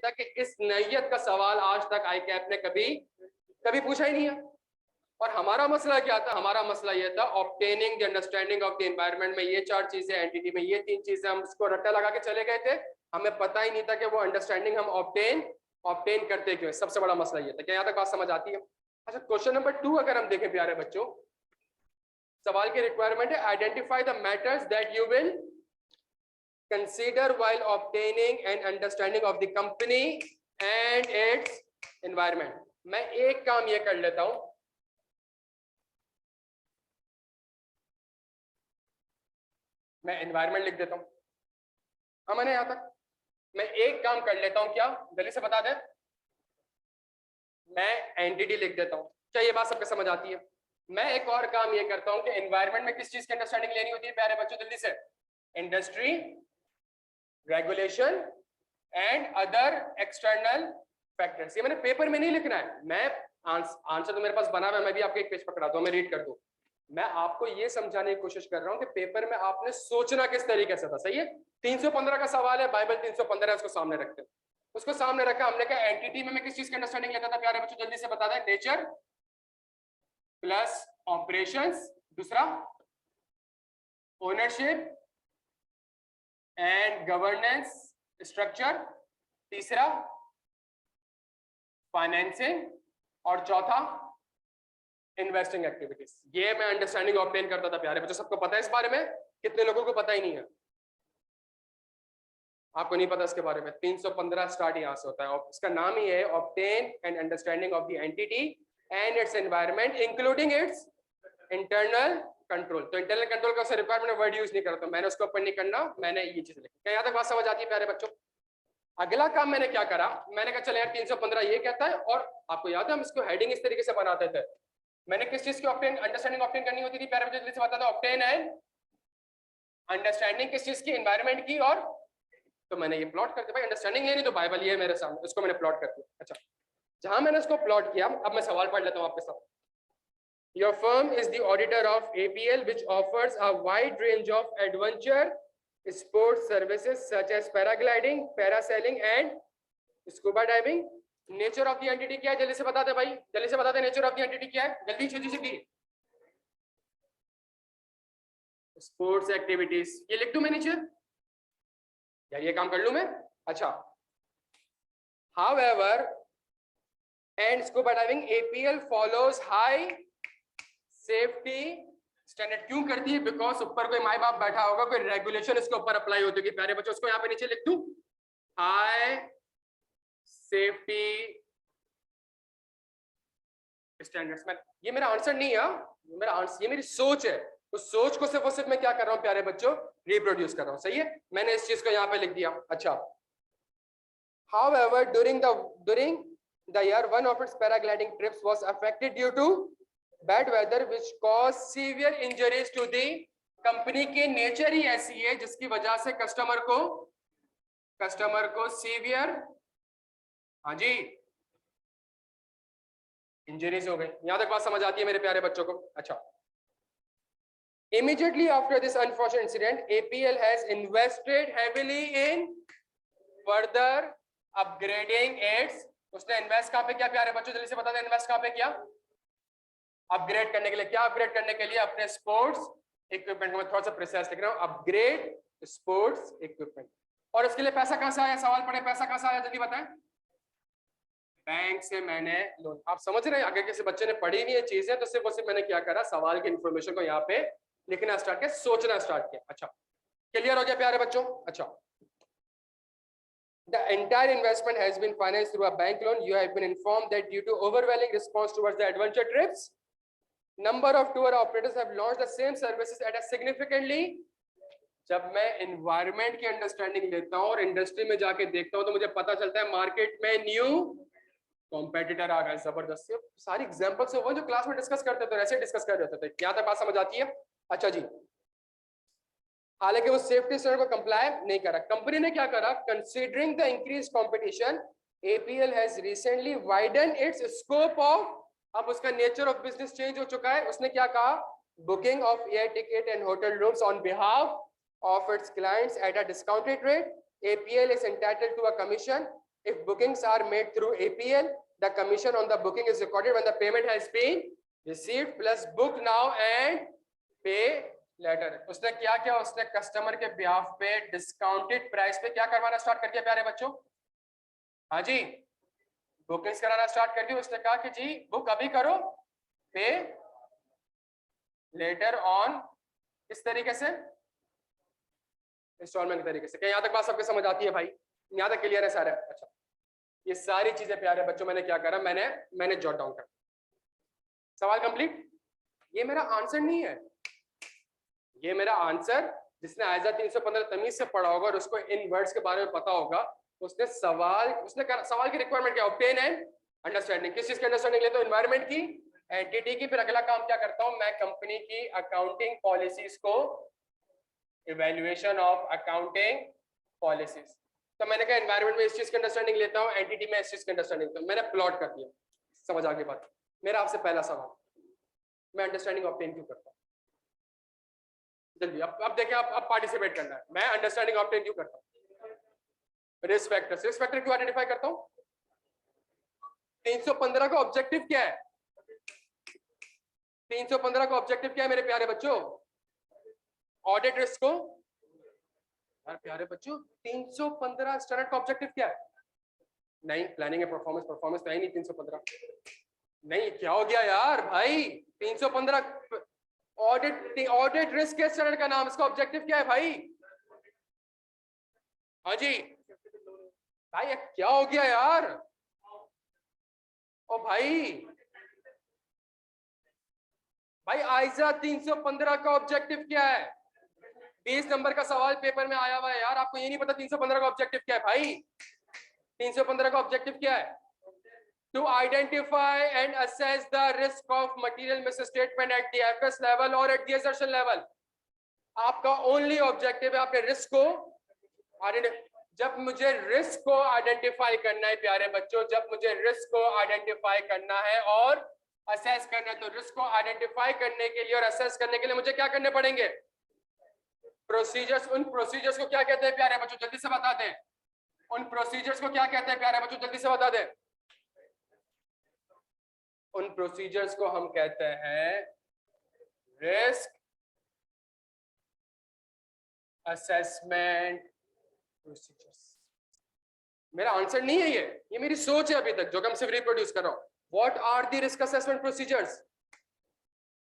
कि इस नैयत का सवाल आज तक आई कैप ने कभी पूछा ही नहीं है। और हमारा मसला क्या था? हमारा मसला ये था obtaining the understanding of the environment में ये 4 चीजें, एंटिटी में ये 3 चीजें, हम उसको रट्टा लगा के चले गए थे। हमें पता ही नहीं था कि वो अंडरस्टैंडिंग हम ऑब्टेन करते क्यों। सबसे बड़ा मसला ये था। क्या यहाँ तक बात समझ आती है? अच्छा, क्वेश्चन नंबर 2 अगर हम देखें प्यारे बच्चों, सवाल की रिक्वायरमेंट है identify the matters that you will consider while obtaining an understanding of the company and its environment। मैं एक काम ये कर लेता हूं, मैं एनवायरमेंट लिख देता हूं। हाँ, मैंने यहां तक मैं एक काम कर लेता हूं, क्या जल्दी से बता दें, मैं एंटिटी लिख देता हूं। क्या ये बात सबको समझ आती है? मैं एक और काम ये करता हूं कि एनवायरमेंट में किस चीज की अंडरस्टैंडिंग लेनी होती है प्यारे बच्चों, जल्दी से, industry, regulation and other external factors. ये मैंने पेपर में नहीं लिखना है, मैं आंसर तो मेरे पास बना हुआ है, मैं भी आपको एक पेज पकड़ा दूं, मैं रीड कर दूं। मैं आपको ये समझाने की कोशिश कर रहा हूं कि पेपर में आपने सोचना किस तरीके से था। सही है? 315 का सवाल है, बाइबल 315 है, उसको सामने रखते हैं। उसको सामने रखा, हमने कहा एंटिटी में मैं किस चीज की अंडरस्टैंडिंग लेता था प्यारे बच्चों, जल्दी से बता दें, नेचर प्लस ऑपरेशंस, दूसरा ओनरशिप एंड गवर्नेंस स्ट्रक्चर, तीसरा फाइनेंसिंग, और चौथा इन्वेस्टिंग एक्टिविटीज। ये मैं अंडरस्टैंडिंग ऑब्टेन करता था प्यारे बच्चों। सबको पता है इस बारे में? कितने लोगों को पता ही नहीं है? आपको नहीं पता इसके बारे में? 315 स्टार्ट यहां से होता है और इसका नाम ही है obtain an understanding of the entity and it's environment including it's internal control. तो इंटरनल कंट्रोल का रिक्वायरमेंट वर्ड यूज नहीं करता, मैंने उसको ऊपर नहीं करना, मैंने ये चीज लिखी। क्या यहाँ तक बात समझ आती है प्यारे बच्चों? अगला काम मैंने क्या करा, मैंने कहा चले यार 315 ये कहता है, और आपको याद है हम इसको हेडिंग इस तरीके से बनाते थे। मैंने किस चीज की ऑब्टेन अंडरस्टैंडिंग ऑब्टेन करनी होती थी प्यारे बच्चों, जल्दी से बता दो, ऑब्टेन एंड अंडरस्टैंडिंग किस चीज की, एनवायरनमेंट की। और तो मैंने ये प्लॉट कर दिया भाई, अंडरस्टैंडिंग लेनी तो बाइबल ये है मेरे सामने, उसको मैंने प्लॉट कर दिया। अच्छा, जहां मैंने इसको प्लॉट किया, अब मैं सवाल पढ़ लेता हूं आपके साथ। Your firm is the auditor of APL, which offers a wide range of adventure sports services such as paragliding, parasailing and scuba diving. Nature of the entity क्या है, जल्दी से बता दे भाई, जल्दी से बता दे, नेचर ऑफ द एंटिटी क्या है, जल्दी छेती छेती। स्पोर्ट्स एक्टिविटीज, ये लिख दूं मैं नीचे या ये काम कर लूं मैं? अच्छा, however and scuba diving APL follows high safety standard. क्यों करती है? बिकॉज ऊपर कोई माई बाप बैठा होगा, कोई रेगुलेशन इसके ऊपर अप्लाई होती होगी प्यारे बच्चों। उसको यहाँ पे नीचे लिख दूं, हाई सेफ्टी स्टैंडर्ड्स। में ये मेरा आंसर नहीं है, मेरा आंसर, ये मेरी सोच है। उस सोच को सिर्फ और सिर्फ मैं क्या कर रहा हूँ प्यारे बच्चों, रिप्रोड्यूस कर रहा हूँ। सही है? मैंने इस चीज को यहाँ पे लिख दिया। अच्छा, however during the year one of its paragliding trips was affected due to bad weather which caused severe injuries to the company की नेचर ही ऐसी है जिसकी वजह से कस्टमर को सीवियर, हाँ जी, इंजरीज हो गई। यहां तक बात समझ आती है मेरे प्यारे बच्चों को? अच्छा, immediately after this unfortunate incident APL has invested heavily in further upgrading its, उसने इन्वेस्ट कहां पे किया प्यारे बच्चों, जल्दी से बता दें, इन्वेस्ट कहां पे किया? अपग्रेड करने के लिए। क्या अपग्रेड करने के लिए? अपने स्पोर्ट्स इक्विपमेंट को। मैं थोड़ा सा प्रिसाइज लिख रहा हूं, अपग्रेड स्पोर्ट्स इक्विपमेंट। और इसके लिए पैसा कहां से आया? सवाल पढ़े, पैसा कहां से आया, जल्दी बताएं। बैंक से मैंने लोन। आप समझ रहे हैं, अगर किसी बच्चे ने पढ़ी नहीं है चीजें तो सिर्फ और सिर्फ मैंने क्या करा, सवाल की इंफॉर्मेशन को यहाँ पे लिखना स्टार्ट किया, सोचना स्टार्ट किया। अच्छा, क्लियर हो गया प्यारे बच्चों? अच्छा, the entire investment has been financed through a bank loan. You have been informed that due to overwhelming response towards the adventure trips, number of tour operators have launched the same services at a significantly। जब मैं environment की understanding लेता हूँ और industry में जाके देखता हूँ तो मुझे पता चलता है मार्केट में न्यू कॉम्पिटिटर आ गए जबरदस्त से। सारी एग्जांपल्स वो जो क्लास में डिस्कस करते थे ऐसे डिस्कस कर रहे थे। यहाँ तक बात समझ आती है? अच्छा जी, हालांकि वो सेफ्टी स्टैंडर्ड को कंप्लाई नहीं करा। कंपनी ने क्या करा, considering the increase competition APL has recently widen it's scope of. अब उसका नेचर ऑफ बिजनेस चेंज हो चुका है। उसने क्या कहा, booking of air ticket and hotel rooms on behalf of its clients at a discounted rate. APL is entitled to a commission If bookings are made through APL, the commission on the booking is recorded when the payment has been received plus book now and pay later. उसने क्या किया, उसने customer के ब्याह पे discounted price पे क्या करवाना स्टार्ट कर दिया प्यारे बच्चों? हाँ जी, बुकिंग्स कराना स्टार्ट कर दी। उसने कहा कि जी बुक अभी करो, पे लेटर ऑन, इस तरीके से इंस्टॉलमेंट के तरीके से। क्या यहाँ तक बात सबके समझ आती है भाई? यहाँ तक क्लियर है सारा? अच्छा, ये सारी चीजें प्यारे बच्चों मैंने क्या करा, मैंने जॉट डाउन कर। सवाल कंप्लीट? ये मेरा आंसर नहीं है, ये मेरा आंसर जिसने आयजा 315 तमीज से पढ़ा होगा और उसको इन वर्ड्स के बारे में पता होगा, उसने सवाल की रिक्वायरमेंट क्या? Obtain and understanding. किस चीज की अंडरस्टैंडिंग लेते हो? एनवायरनमेंट की, एंटिटी की। फिर अगला काम क्या करता हूं मैं? कंपनी की अकाउंटिंग पॉलिसीज को, इवैल्यूएशन ऑफ अकाउंटिंग पॉलिसीज। तो मैंने कहा एनवायरनमेंट में इस चीज की अंडरस्टैंडिंग लेता हूं, एंटिटी में इस चीज की अंडरस्टैंडिंग। तो मैंने प्लॉट कर दिया। समझ आ गई बात? मेरा आपसे पहला सवाल, मैं अंडरस्टैंडिंग ऑब्टेन क्यों करता हूं? जल्दी अब देखिए, अब पार्टिसिपेट करना है। मैं अंडरस्टैंडिंग ऑब्टेन क्यों करता हूं? रिस्क फैक्टर क्यों आइडेंटिफाई करता हूं? 315 का ऑब्जेक्टिव क्या है? 315 का ऑब्जेक्टिव क्या है मेरे प्यारे बच्चों? ऑडिट रिस्क को, यार प्यारे बच्चों 315 स्टैंडर्ड का ऑब्जेक्टिव क्या है? नहीं, प्लानिंग है, परफॉर्मेंस तो है नहीं 315। नहीं, क्या हो गया यार भाई? 315 ऑडिट रिस्क के स्टैंडर्ड का नाम, इसका ऑब्जेक्टिव क्या है भाई? हाँ जी भाई, क्या हो गया यार? ओ भाई आइजा 315 का ऑब्जेक्टिव क्या है? 20 नंबर का सवाल पेपर में आया हुआ है यार, आपको ये नहीं पता 315 का ऑब्जेक्टिव क्या है भाई? 315 का ऑब्जेक्टिव क्या है? To identify and assess the risk of material misstatement at the FS level or at the assertion level. आपका ओनली ऑब्जेक्टिव है आपने रिस्क को, जब मुझे रिस्क को आइडेंटिफाई करना है प्यारे बच्चों, जब मुझे रिस्क को आइडेंटिफाई करना है और असेस करना है, तो रिस्क को आइडेंटिफाई करने के लिए और असेस करने के लिए मुझे क्या करने पड़ेंगे? प्रोसीजर्स। उन प्रोसीजर्स को क्या कहते हैं प्यारे बच्चों? जल्दी से बता दें। उन प्रोसीजर्स को क्या कहते हैं प्यारे बच्चों? जल्दी से बता दें। उन प्रोसीजर्स को हम कहते हैं रिस्क असेसमेंट प्रोसीजर्स। मेरा आंसर नहीं है ये मेरी सोच है अभी तक जो कि मैं सिर्फ रिप्रोड्यूस कर रहा हूं। What are the risk assessment procedures?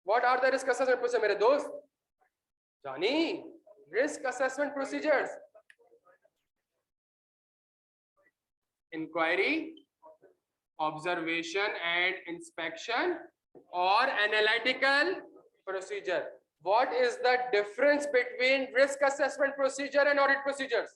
What are the risk assessment procedure मेरे दोस्त? जानी, risk assessment procedures: inquiry, observation and inspection or analytical procedure. What is the difference between risk assessment procedure and audit procedures?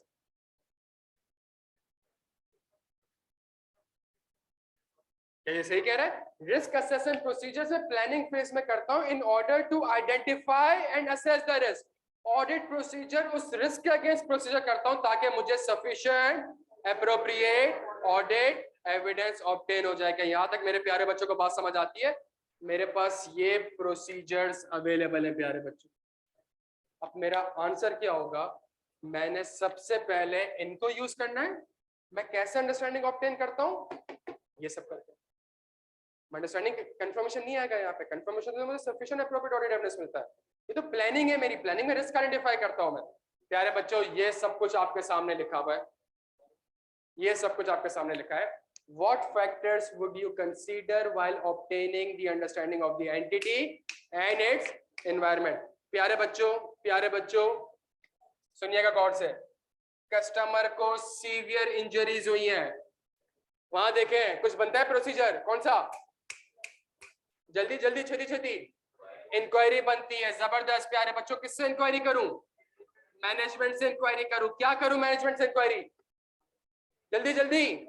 क्या ये सही कह रहा है? Risk assessment procedure से प्लानिंग फेज में करता हूं in order to identify and assess the risk. Audit procedure उस रिस्क के अगेंस्ट प्रोसीजर करता हूं ताकि मुझे sufficient appropriate audit evidence obtain हो जाए। क्या यहाँ तक मेरे प्यारे बच्चों को बात समझ आती है? मेरे पास ये प्रोसीजर्स अवेलेबल है प्यारे बच्चों। अब मेरा आंसर क्या होगा? मैंने सबसे पहले इनको यूज करना है। मैं कैसे अंडरस्टैंडिंग ऑब्टेन करता हूँ? ये सब करते हैं। अंडरस्टैंडिंग कंफर्मेशन नहीं आएगा यहाँ पे। कंफर्मेशन तो मुझे सफिशिएंट एप्रोप्रिएट ऑडिट एविडेंस मिलता है। ये तो प्लानिंग है मेरी। प्लानिंग में रिस्क आइडेंटिफाई करता हूँ मैं। प्यारे बच्चों ये सब कुछ आपके सामने लिखा हुआ है, ये सब कुछ आपके सामने लिखा है। What factors would you consider while obtaining the understanding of the entity and its environment? प्यारे बच्चों सुनिएगा गौर से। कस्टमर को सीवियर इंजरीज हुई हैं, वहां देखें कुछ बनता है प्रोसीजर। कौन सा? जल्दी जल्दी छेती इंक्वायरी बनती है। जबरदस्त प्यारे बच्चों। किससे इंक्वायरी करूं? मैनेजमेंट से इंक्वायरी करूं। क्या करूं मैनेजमेंट से इंक्वायरी? जल्दी जल्दी।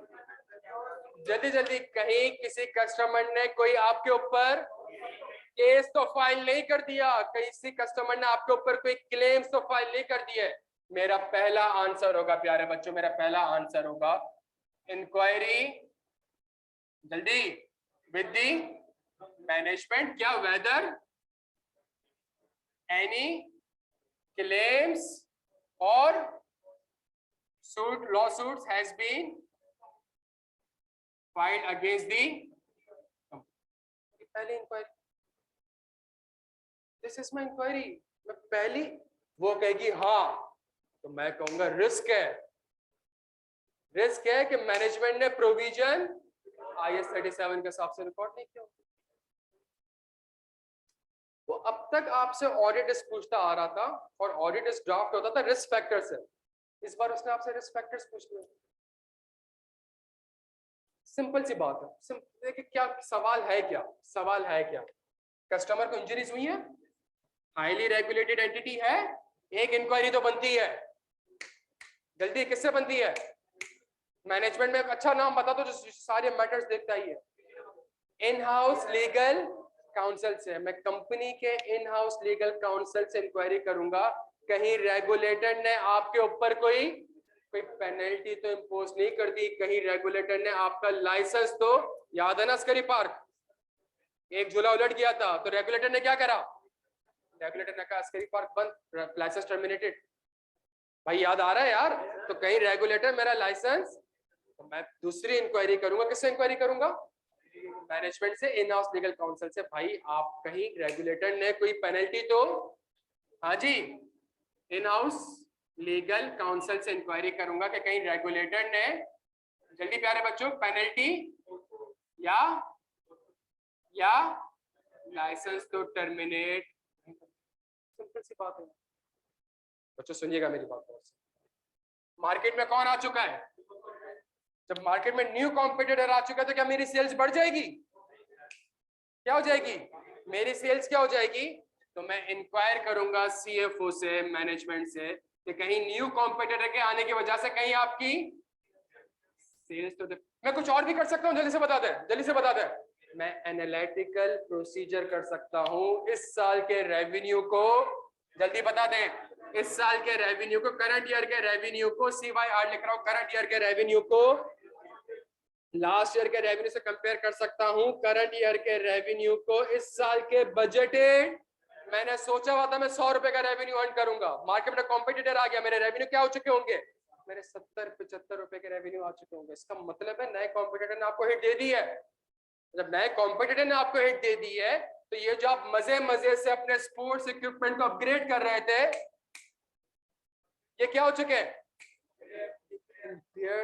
कहीं किसी कस्टमर ने कोई आपके ऊपर केस तो फाइल नहीं कर दिया? किसी कस्टमर ने आपके ऊपर कोई क्लेम्स तो फाइल नहीं कर दिए? मेरा पहला आंसर होगा प्यारे बच्चों, मेरा पहला आंसर होगा इंक्वायरी जल्दी विद दी मैनेजमेंट। क्या? वेदर एनी क्लेम्स और lawsuits has been filed against the पहली inquiry, this is my inquiry. मैं पहली, वो कहेगी हाँ, तो मैं कहूंगा रिस्क है। रिस्क है कि मैनेजमेंट ने प्रोविजन IS 37 के हिसाब से रिकॉर्ड नहीं किया। तो अब तक आपसे ऑडिट पूछता आ रहा था और ऑडिट ड्राफ्ट होता था रिस्क फैक्टर से, इस बार उसने आपसे रिस्क फैक्टर्स पूछ लिया। सिंपल सी बात है। देखिए क्या सवाल है, क्या सवाल है, क्या कस्टमर को इंजरीज हुई है, हाईली रेगुलेटेड एंटिटी है, एक इंक्वायरी तो बनती है। जल्दी किससे बनती है? मैनेजमेंट में एक अच्छा नाम बता दो जो सारे मैटर्स देखता ही है। इन हाउस लीगल काउंसिल से। मैं कंपनी के इन हाउस लीगल काउंसिल से इंक्वायरी करूंगा, कहीं रेगुलेटर ने आपके ऊपर कोई पेनल्टी तो इम्पोज नहीं कर दी, कहीं रेगुलेटर ने आपका लाइसेंस, तो याद है ना अस्करी पार्क, एक झूला उलट गया था तो रेगुलेटर ने क्या करा? रेगुलेटर ने कहा अस्करी पार्क बंद, लाइसेंस टर्मिनेटेड। भाई याद आ रहा है यार? तो कहीं रेगुलेटर मेरा लाइसेंस, तो मैं दूसरी इंक्वायरी करूंगा। किससे इंक्वायरी करूंगा? मैनेजमेंट से, इन हाउस लीगल काउंसिल से। भाई आप कहीं रेगुलेटर ने कोई पेनल्टी तो, हाँ जी, इन हाउस लीगल काउंसिल से इंक्वायरी करूंगा कि कहीं रेगुलेटर ने, जल्दी प्यारे बच्चों, पेनल्टी या लाइसेंस तो टर्मिनेट। सिंपल सी बात है बच्चों, सुनिएगा मेरी बात बहुत। मार्केट में कौन आ चुका है? जब मार्केट में न्यू कॉम्पिटिटर आ चुका है तो क्या मेरी सेल्स बढ़ जाएगी? क्या हो जाएगी मेरी सेल्स? क्या हो जाएगी? तो मैं इंक्वायर करूंगा CFO से, मैनेजमेंट से, कि कहीं न्यू कॉम्पिटिटर के आने की वजह से कहीं आपकी सेल्स तो। मैं कुछ और भी कर सकता हूं, जल्दी से बता दे, जल्दी से बता दे। मैं एनालिटिकल प्रोसीजर कर सकता हूं इस साल के रेवेन्यू को, जल्दी बता दे, इस साल के रेवेन्यू को, करंट ईयर के रेवेन्यू को, CYR लिख रहा हूं, करंट ईयर के रेवेन्यू को लास्ट ईयर के रेवेन्यू से कंपेयर कर सकता हूं, करंट ईयर के रेवेन्यू को इस साल के बजटेड। मैंने सोचा हुआ था मैं 100 रुपए का रेवेन्यू अर्न करूंगा, मार्केट में कॉम्पिटिटर आ गया, मेरे रेवेन्यू क्या हो चुके होंगे? मेरे 70-75 रुपए के रेवेन्यू आ चुके होंगे। इसका मतलब है नए कॉम्पिटिटर ने आपको हिट दे दी है। जब नए कॉम्पिटिटर ने आपको हिट दे दी है तो ये जो आप मजे मजे से अपने स्पोर्ट्स इक्विपमेंट को अपग्रेड कर रहे थे, ये क्या हो चुके हैं?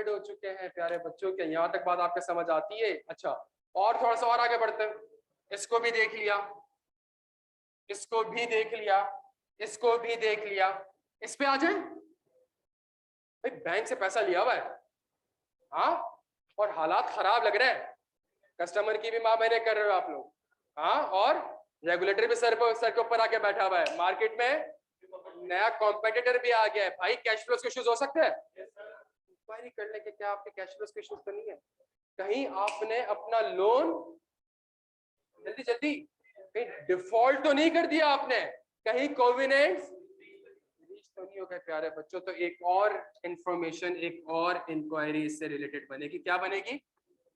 हो चुके हैं प्यारे बच्चों के। यहां तक बात आपके समझ आती है? अच्छा, और थोड़ा सा और आगे बढ़ते हैं। इसको भी देख लिया, इसको भी देख लिया, इसको भी देख लिया, इस पे आ जाए। भाई बैंक से पैसा लिया हुआ है, हाँ, और हालात खराब लग रहे हैं, कस्टमर की भी मां बहने कर रहे हो आप लोग, हाँ, और रेगुलेटर भी सर के ऊपर आके बैठा हुआ है, मार्केट में नया कॉम्पिटिटर भी आ गया है। भाई कैश फ्लो के इश्यूज हो सकते हैं? इंक्वायरी करने के क्या आपके कैश फ्लो के इश्यूज तो नहीं है? कहीं आपने अपना लोन, जल्दी जल्दी, कहीं डिफॉल्ट तो नहीं कर दिया आपने? कहीं कोविनेंट्स तो नहीं हो गए प्यारे बच्चों? तो एक और इंफॉर्मेशन, एक और इंक्वायरी इससे रिलेटेड बनेगी। क्या बनेगी?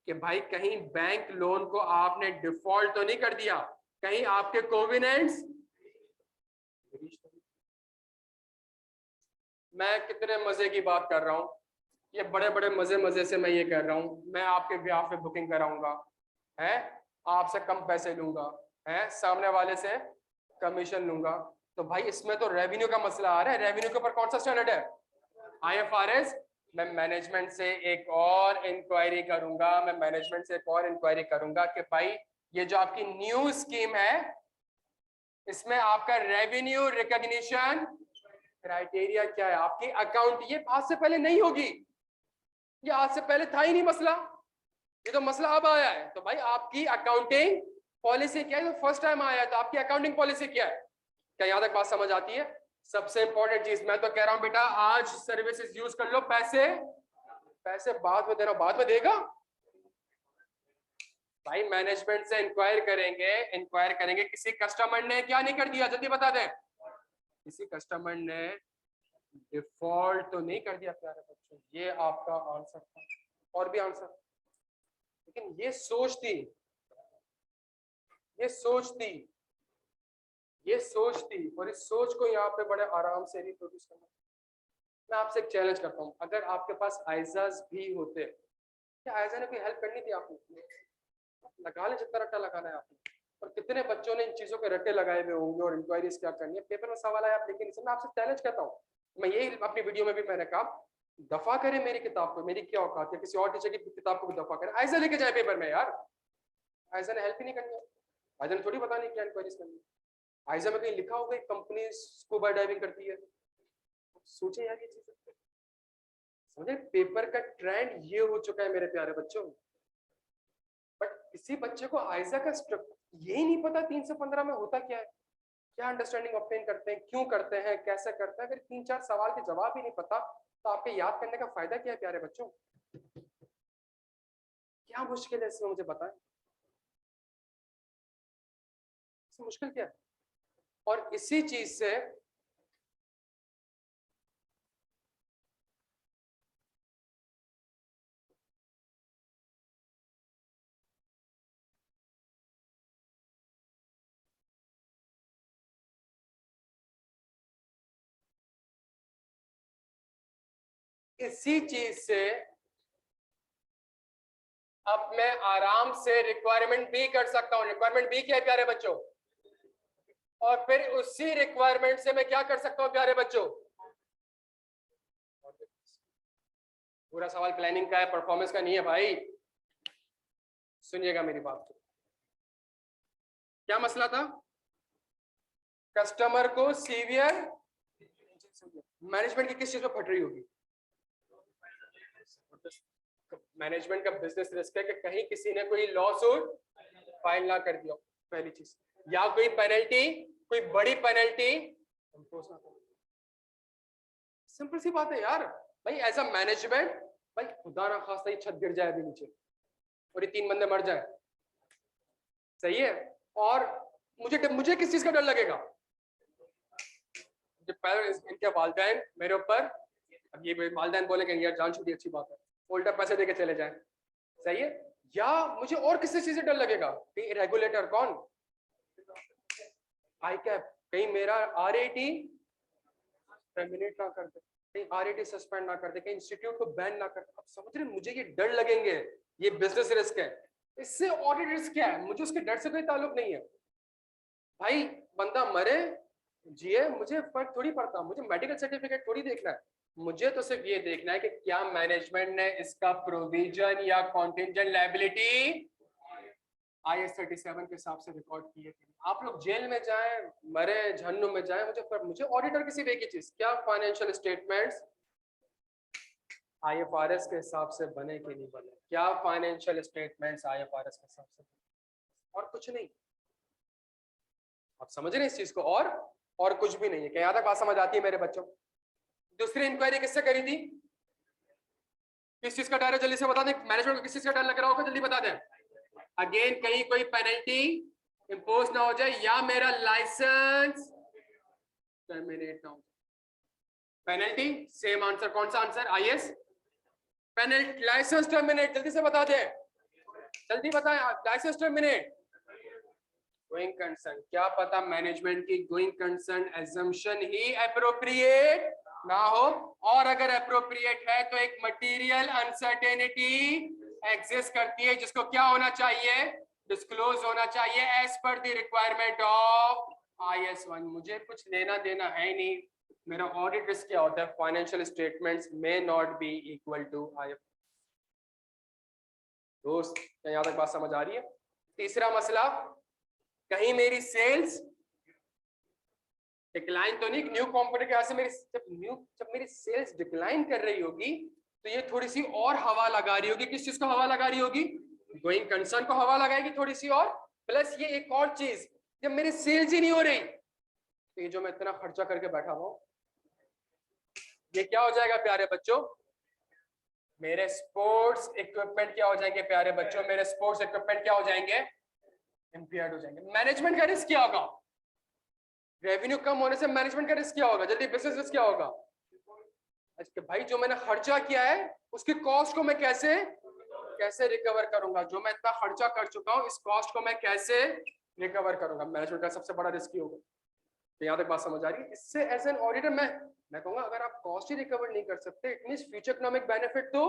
कि भाई कहीं बैंक लोन को आपने डिफॉल्ट तो नहीं कर दिया, कहीं आपके कोविनेंट्स। मैं कितने मजे की बात कर रहा हूं, ये बड़े बड़े मजे मजे से मैं ये कर रहा हूं, मैं आपके ब्याह पे बुकिंग कराऊंगा, है, आपसे कम पैसे लूंगा, है, सामने वाले से कमीशन लूंगा। तो भाई इसमें तो रेवेन्यू का मसला आ रहा है। रेवेन्यू के ऊपर कौन सा स्टैंडर्ड है? IFRS। मैं मैनेजमेंट से एक और इंक्वायरी करूंगा, मैं मैनेजमेंट से एक और इंक्वायरी करूंगा कि भाई ये जो आपकी न्यू स्कीम है, इसमें आपका रेवेन्यू रिकॉग्निशन क्राइटेरिया क्या है? आपकी अकाउंट, ये आज से पहले नहीं होगी, ये आज से पहले था ही नहीं मसला, ये तो मसला अब आया है। तो भाई आपकी अकाउंटिंग पॉलिसी क्या है? तो फर्स्ट टाइम आया है, तो आपकी अकाउंटिंग पॉलिसी क्या है? क्या यहां तक बात समझ आती है? सबसे इंपॉर्टेंट चीज मैं तो कह रहा हूं बेटा, आज सर्विसेज यूज कर लो, पैसे पैसे बाद में देना, बाद में देगा। भाई मैनेजमेंट से इंक्वायर करेंगे किसी कस्टमर ने क्या नहीं कर दिया, जल्दी बता दें, किसी कस्टमर ने डिफॉल्ट तो नहीं कर दिया प्यारे बच्चों। ये आपका आंसर था, और भी आंसर, लेकिन ये सोच थी, ये सोच थी, ये सोच थी, और इस सोच को यहाँ पे बड़े आराम से रिप्रोड्यूस करना। मैं आपसे एक चैलेंज करता हूँ, अगर आपके पास आइजाज भी होते क्या आयजा ने कोई हेल्प करनी थी आपने? लगा ले जितना रट्टा लगाना है आपने। और कितने बच्चों ने इन चीजों के रट्टे लगाए हुए होंगे और इंक्वायरीज क्या करनी है, पेपर में सवाल आया आप लेकिन इसे मैं आपसे चैलेंज करता हूँ। मैं यही अपनी वीडियो में भी मैंने कहा, दफा करें मेरी किताब को, मेरी क्या औकात है किसी और टीचर की किताब को भी दफा करें, आयजा लेके जाए पेपर में यार। आयजा ने हेल्प ही नहीं करनी है, आयजा ने थोड़ी पता नहीं क्या इंक्वायरीज करनी है। आयजा में कहीं लिखा होगा कंपनी स्कूबा डाइविंग करती है? सोचे यार ये चीज, समझे पेपर का ट्रेंड ये हो चुका है मेरे प्यारे बच्चों। बट किसी बच्चे को आयजा का यही नहीं पता 315 में होता क्या है, क्या अंडरस्टैंडिंग ऑब्टेन करते हैं, क्यों करते हैं, कैसे करते हैं। अगर 3-4 सवाल के जवाब ही नहीं पता तो आपके याद करने का फायदा क्या है प्यारे बच्चों? क्या मुश्किल है इसमें मुझे बताएं, इसमें मुश्किल क्या है? और इसी चीज से अब मैं आराम से रिक्वायरमेंट बी कर सकता हूं। रिक्वायरमेंट बी क्या है प्यारे बच्चों? और फिर उसी रिक्वायरमेंट से मैं क्या कर सकता हूं प्यारे बच्चों? पूरा सवाल प्लानिंग का है, परफॉर्मेंस का नहीं है भाई। सुनिएगा मेरी बात को, क्या मसला था? कस्टमर को सीवियर मैनेजमेंट की किस चीज में फट रही होगी? मैनेजमेंट का बिजनेस रिस्क है कि कहीं किसी ने कोई लॉ सूट फाइल ना कर दिया, पहली चीज, या कोई पेनल्टी, कोई बड़ी पेनल्टी इंपोज ना कर। सिंपल सी बात है यार भाई, एज अ मैनेजमेंट भाई खुदा ना खास्ता ही छत गिर जाए अभी नीचे और ये 3 बंदे मर जाए, सही है? और मुझे किस चीज का डर लगेगा? इनके वालिदैन मेरे ऊपर, अब ये वालिदैन बोलेंगे यार जान छूटी अच्छी बात है, उल्टा पैसे देके चले जाए, सही है? या मुझे और किसी चीज से डर लगेगा? रेगुलेटर कौन? आई कैप, कहीं मेरा RAT टर्मिनेट ना कर दे, कहीं RAT सस्पेंड ना कर दे, कहीं इंस्टीट्यूट को बैन ना कर दे। आप समझ रहे, मुझे ये डर लगेंगे, ये बिजनेस रिस्क है। इससे ऑडिट रिस्क क्या है? मुझे उसके डर से कोई ताल्लुक नहीं है भाई। बंदा मरे जिए मुझे फर्क थोड़ी पड़ता, मुझे मेडिकल सर्टिफिकेट थोड़ी देखना है। मुझे तो सिर्फ ये देखना है कि क्या मैनेजमेंट ने इसका प्रोविजन या कॉन्टिंजेंट लायबिलिटी IS 37 के हिसाब से रिकॉर्ड की है। आप लोग जेल में जाएं, मरे जहन्नुम में जाएं, मुझे ऑडिटर की सिर्फ एक ही चीज, क्या फाइनेंशियल स्टेटमेंट्स IFRS के हिसाब से बने कि नहीं बने, क्या फाइनेंशियल स्टेटमेंट्स IFRS के हिसाब से, और कुछ नहीं। आप समझ रहे हैं इस चीज को? और कुछ भी नहीं है। क्या यहाँ तक बात समझ आती है मेरे बच्चों? दूसरी इंक्वायरी किससे करी थी? किस चीज का डर है जल्दी से बता दें, मैनेजमेंट को किस चीज का डर लग रहा होगा जल्दी बता दें। अगेन कहीं कोई पेनल्टी इंपोज ना हो जाए या मेरा लाइसेंस टर्मिनेट ना हो। पेनल्टी सेम आंसर, कौन सा answer? IS penalty, licence terminate, जल्दी से बता दें, जल्दी बताएं, लाइसेंस टर्मिनेट। गोइंग कंसर्न, क्या पता मैनेजमेंट की गोइंग कंसर्न एजम्पशन ही एप्रोप्रिएट ना हो, और अगर एप्रोप्रिएट है तो एक मटेरियल अनसर्टेनिटी एग्जिस्ट करती है जिसको क्या होना चाहिए? डिस्क्लोज होना चाहिए as per the requirement of IS 1। मुझे कुछ लेना देना है नहीं, मेरा ऑडिट रिस्क क्या होता है? Financial statements may not be equal to IF। दोस्त क्या यहाँ तक बात समझ आ रही है? तीसरा मसला, कहीं मेरी सेल्स डिक्लाइन तो नहीं, न्यू कंपनी के से मेरी जब मेरी सेल्स डिक्लाइन कर रही होगी तो ये थोड़ी सी और हवा लगा रही होगी। किस चीज को हवा लगा रही होगी? गोइंग कंसर्न को हवा लगाएगी थोड़ी सी, और प्लस ये एक और चीज, जब मेरी सेल्स ही नहीं हो रही तो ये जो मैं इतना खर्चा करके बैठा हुआ ये क्या हो जाएगा प्यारे बच्चों? मेरे स्पोर्ट्स इक्विपमेंट क्या हो जाएंगे प्यारे बच्चों? मेरे स्पोर्ट्स इक्विपमेंट क्या हो जाएंगे? इंपेयर्ड हो जाएंगे। मैनेजमेंट का रिस्क क्या होगा? रेवेन्यू कम होने से मैनेजमेंट का रिस्क क्या होगा? जल्दी, बिजनेस रिस्क क्या होगा? अच्छा भाई, जो मैंने खर्चा किया है उसकी कॉस्ट को मैं कैसे रिकवर करूंगा? जो मैं इतना खर्चा कर चुका हूं इस कॉस्ट को मैं कैसे रिकवर करूंगा? मैनेजमेंट का सबसे बड़ा रिस्क ही होगा। तो यहाँ तक बात समझ आ रही है? इससे एज एन ऑडिटर मैं कहूंगा अगर आप कॉस्ट ही रिकवर नहीं कर सकते, it means future economic benefit तो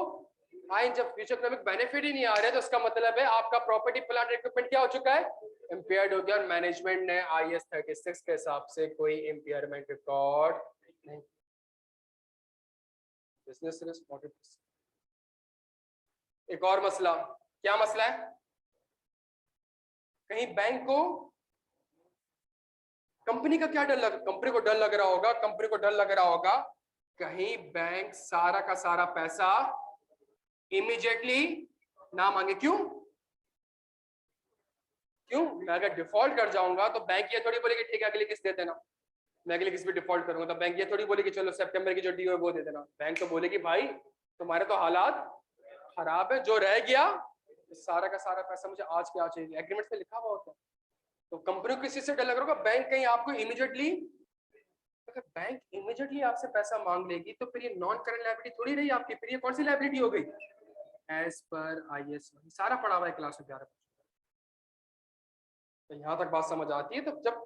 हाँ, जब फ्यूचर इकोनॉमिक बेनिफिट ही नहीं आ रहे तो उसका मतलब है आपका प्रॉपर्टी प्लांट इक्विपमेंट क्या हो चुका है, इम्पेयर्ड हो गया, और मैनेजमेंट ने IAS 36 के हिसाब से कोई इम्पेयरमेंट रिकॉर्ड नहीं। Business risk audit. एक और मसला, क्या मसला है, कहीं बैंक को कंपनी का क्या डर लग, कंपनी को डर लग रहा होगा, कंपनी को डर लग रहा होगा कहीं बैंक सारा का सारा पैसा इमीडिएटली ना मांगे। क्यों क्यों, मैं अगर डिफॉल्ट कर जाऊंगा तो बैंक ये थोड़ी बोलेगी ठीक है अगली किस्त दे देना, मैं अगली किस्त भी डिफॉल्ट करूंगा तो बैंक ये थोड़ी बोलेगी चलो सितंबर की जो ड्यू है वो दे देना। बैंक तो बोलेगी भाई तुम्हारे तो हालात खराब है, जो रह गया सारा का सारा पैसा मुझे आज के आज चाहिए, एग्रीमेंट में लिखा हुआ होता है। तो कंपनी को किसी से डर लग रहा होगा, बैंक कहीं आपको इमीडिएटली, अगर बैंक इमीडिएटली आपसे पैसा मांग लेगी तो फिर ये नॉन करंट लायबिलिटी थोड़ी रही आपकी, फिर ये कौन सी लायबिलिटी हो गई, एज पर IAS सारा पढ़ा हुआ है क्लास में प्यारा। तो यहाँ तक बात समझ आती है। तो जब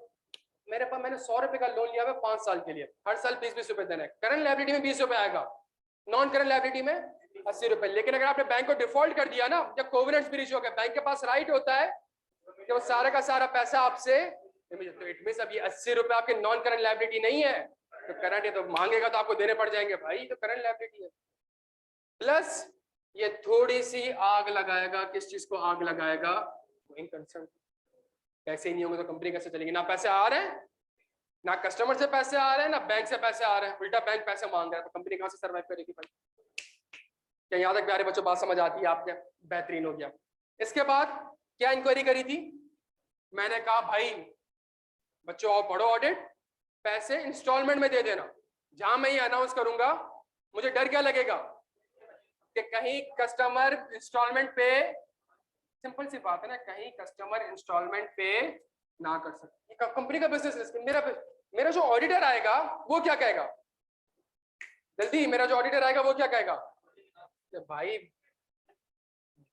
मेरे पास मैंने 100 रुपए का लोन लिया हुआ 5 साल के लिए, हर साल 20-20 रुपए देना है, करंट लायबिलिटी में 20 रुपए आएगा, नॉन करंट लायबिलिटी में 80 रुपए। लेकिन अगर आपने बैंक को डिफॉल्ट कर दिया ना, जब कोवेनेंट ब्रीच हो गया, बैंक के पास राइट होता है कि वो सारा का सारा पैसा आपसे, तो इट मींस अब ये 80 रुपए आपके नॉन करंट लायबिलिटी नहीं है, तो करंट है, तो मांगेगा तो आपको देने पड़ जाएंगे भाई, तो करंट लायबिलिटी है। प्लस ये थोड़ी सी आग लगाएगा, किस चीज को आग लगाएगा, गोइंग कंसर्न। पैसे ही नहीं होंगे तो कंपनी कैसे चलेगी, ना पैसे आ रहे हैं, ना कस्टमर से पैसे आ रहे हैं, ना बैंक से पैसे आ रहे हैं, उल्टा बैंक पैसे मांग रहा है, तो कंपनी कहां से सर्वाइव करेगी भाई। क्या यहाँ तक प्यारे बच्चों बात समझ आती है आपके, बेहतरीन हो गया। इसके बाद क्या इंक्वायरी करी थी, मैंने कहा भाई बच्चों आओ पढ़ो ऑडिट, पैसे इंस्टॉलमेंट में दे देना। जहां मैं ये अनाउंस करूंगा मुझे डर क्या लगेगा कि कहीं कस्टमर इंस्टॉलमेंट पे, सिंपल सी बात है ना, कहीं कस्टमर इंस्टॉलमेंट पे ना कर सके, ये कंपनी का बिजनेस रिस्क। मेरा जो ऑडिटर आएगा वो क्या कहेगा, जल्दी, मेरा जो ऑडिटर आएगा वो क्या कहेगा कि भाई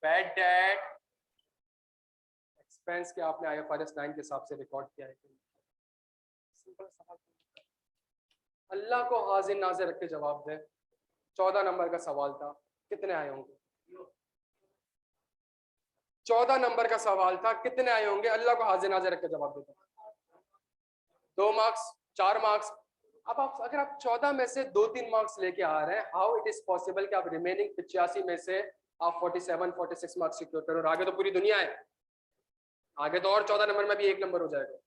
बैड डेट एक्सपेंस के आपने IFRS 9 के हिसाब से रिकॉर्ड किया है। सिंपल सवाल, अल्लाह को हाजिर नाजिर रख के जवाब दे। 14 नंबर का सवाल था, कितने आए होंगे, 14 नंबर का सवाल था, कितने आए होंगे, अल्लाह को हाजिर नाजिर रख के जवाब देता। 2 मार्क्स, 4 मार्क्स। अब आप अगर आप 14 में से 2-3 मार्क्स लेके आ रहे हैं, हाउ इट इज पॉसिबल कि आप रिमेनिंग 85 में से आप 47-46 मार्क्स सिक्योर करो, और आगे तो पूरी दुनिया है, आगे तो और 14 नंबर में भी 1 नंबर हो जाएगा।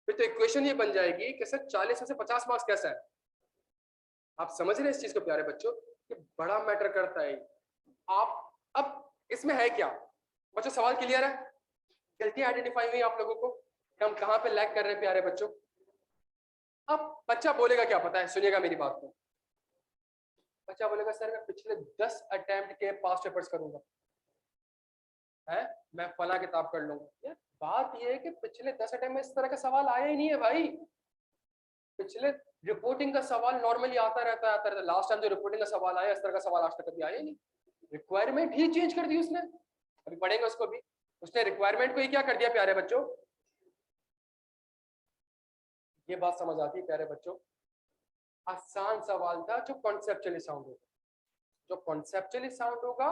फिर तो इक्वेशन ये बन जाएगी कि सर 40 में से 50 मार्क्स कैसा है। आप समझ रहे हैं इस चीज को प्यारे बच्चों, कि बड़ा मैटर करता है। आप अब इसमें है क्या बच्चों, सवाल क्लियर है, गलती आइडेंटिफाई हुई आप लोगों को, हम कहां पे लैग कर रहे हैं प्यारे बच्चों। अब बच्चा बोलेगा क्या पता है, सुनिएगा मेरी बात को, बच्चा बोलेगा सर मैं पिछले 10 अटेम्प्ट के पास पेपर्स करूंगा, है मैं फला किताब कर लूंगा। यार बात ये है कि पिछले 10 अटेम्प्ट में इस तरह का सवाल आया ही नहीं है भाई। पिछले रिपोर्टिंग का सवाल नॉर्मली आता रहता है, लास्ट टाइम जो रिपोर्टिंग का सवाल आया इस तरह का सवाल आज तक कभी आया ही नहीं। रिक्वायरमेंट ही चेंज कर दी उसने, अभी पढ़ेंगे उसको भी, उसने रिक्वायरमेंट को ही क्या कर दिया प्यारे बच्चों। ये बात समझ आती है प्यारे बच्चों, आसान सवाल था जो कॉन्सेप्चुअली साउंड होगा, जो कॉन्सेप्चुअली साउंड होगा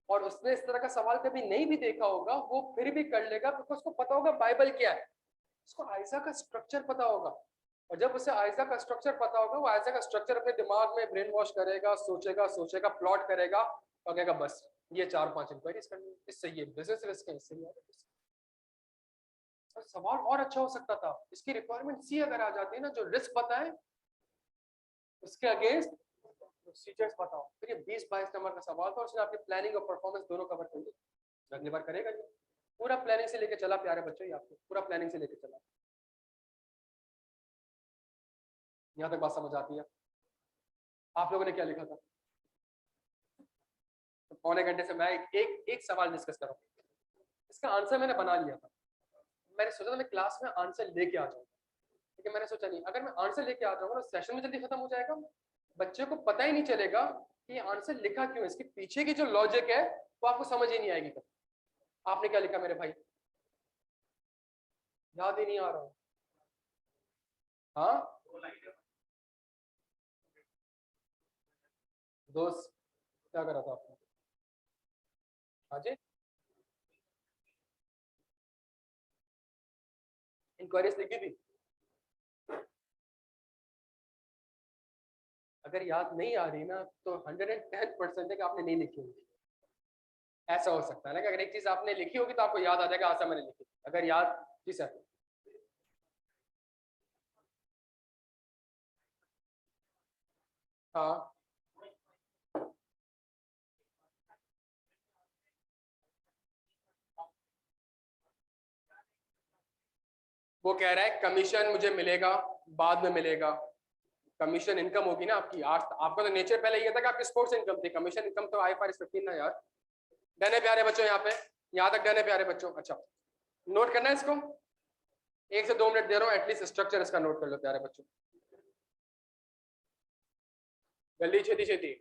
और उसने इस तरह का सवाल कभी नहीं भी देखा होगा वो फिर भी कर लेगा, बिकॉज उसको पता होगा बाइबल क्या है, उसको आयसा का स्ट्रक्चर पता होगा। और जब उसे आयसा का स्ट्रक्चर पता होगा, वो आयसा का स्ट्रक्चर अपने दिमाग में ब्रेन वॉश करेगा, सोचेगा प्लॉट करेगा और कहेगा बस ये 4-5 इंक्वायरीज करनी, इससे ये बिजनेस रिस्क है, इससे ये सवाल और अच्छा हो सकता था। इसकी रिक्वायरमेंट सी अगर आ जाती है ना, जो रिस्क पता है उसके अगेंस्ट प्रोसीजर्स बताओ, फिर ये 20-22 नंबर का सवाल था, उसने आपकी प्लानिंग और परफॉर्मेंस दोनों कवर कर ली। अगली बार करेगा ये, पूरा प्लानिंग से लेके चला प्यारे बच्चों, ये आपको पूरा प्लानिंग से लेके चला। यहाँ तक बात समझ आती है। आप लोगों ने क्या लिखा था, तो पौने घंटे से मैं एक सवाल डिस्कस कर रहा हूँ, इसका आंसर मैंने बना लिया था। मैंने सोचा था मैं क्लास में आंसर लेके आ जाऊंगा, लेकिन मैंने सोचा नहीं, अगर मैं आंसर लेके आ जाऊंगा तो सेशन में जल्दी खत्म हो जाएगा, बच्चे को पता ही नहीं चलेगा कि ये आंसर लिखा क्यों है, इसके पीछे की जो लॉजिक है वो आपको समझ ही नहीं आएगी। तब आपने क्या लिखा मेरे भाई, याद ही नहीं आ रहा। हाँ दोस्त, क्या करा था आपने? हाँ जी, इंक्वायरीज लिखी थी। अगर याद नहीं आ रही ना तो 110% है कि आपने नहीं लिखी होगी। ऐसा हो सकता है ना कि अगर एक चीज आपने लिखी होगी तो आपको याद आ जाएगा, ऐसा मैंने लिखी। अगर याद, जी सर। हाँ, वो कह रहा है कमीशन मुझे मिलेगा, बाद में मिलेगा। कमीशन इनकम होगी ना आपकी। आज आपका तो नेचर पहले ये था कि आपकी स्पोर्ट्स इनकम थी, कमीशन इनकम तो IFRS 15 ना यार। डन है प्यारे बच्चों, यहाँ पे, यहाँ तक डन है प्यारे बच्चों। अच्छा, नोट करना है इसको, 1 से 2 मिनट दे रहा हूँ, एटलीस्ट स्ट्रक्चर इसका नोट कर लो प्यारे बच्चों, जल्दी छेती छेती।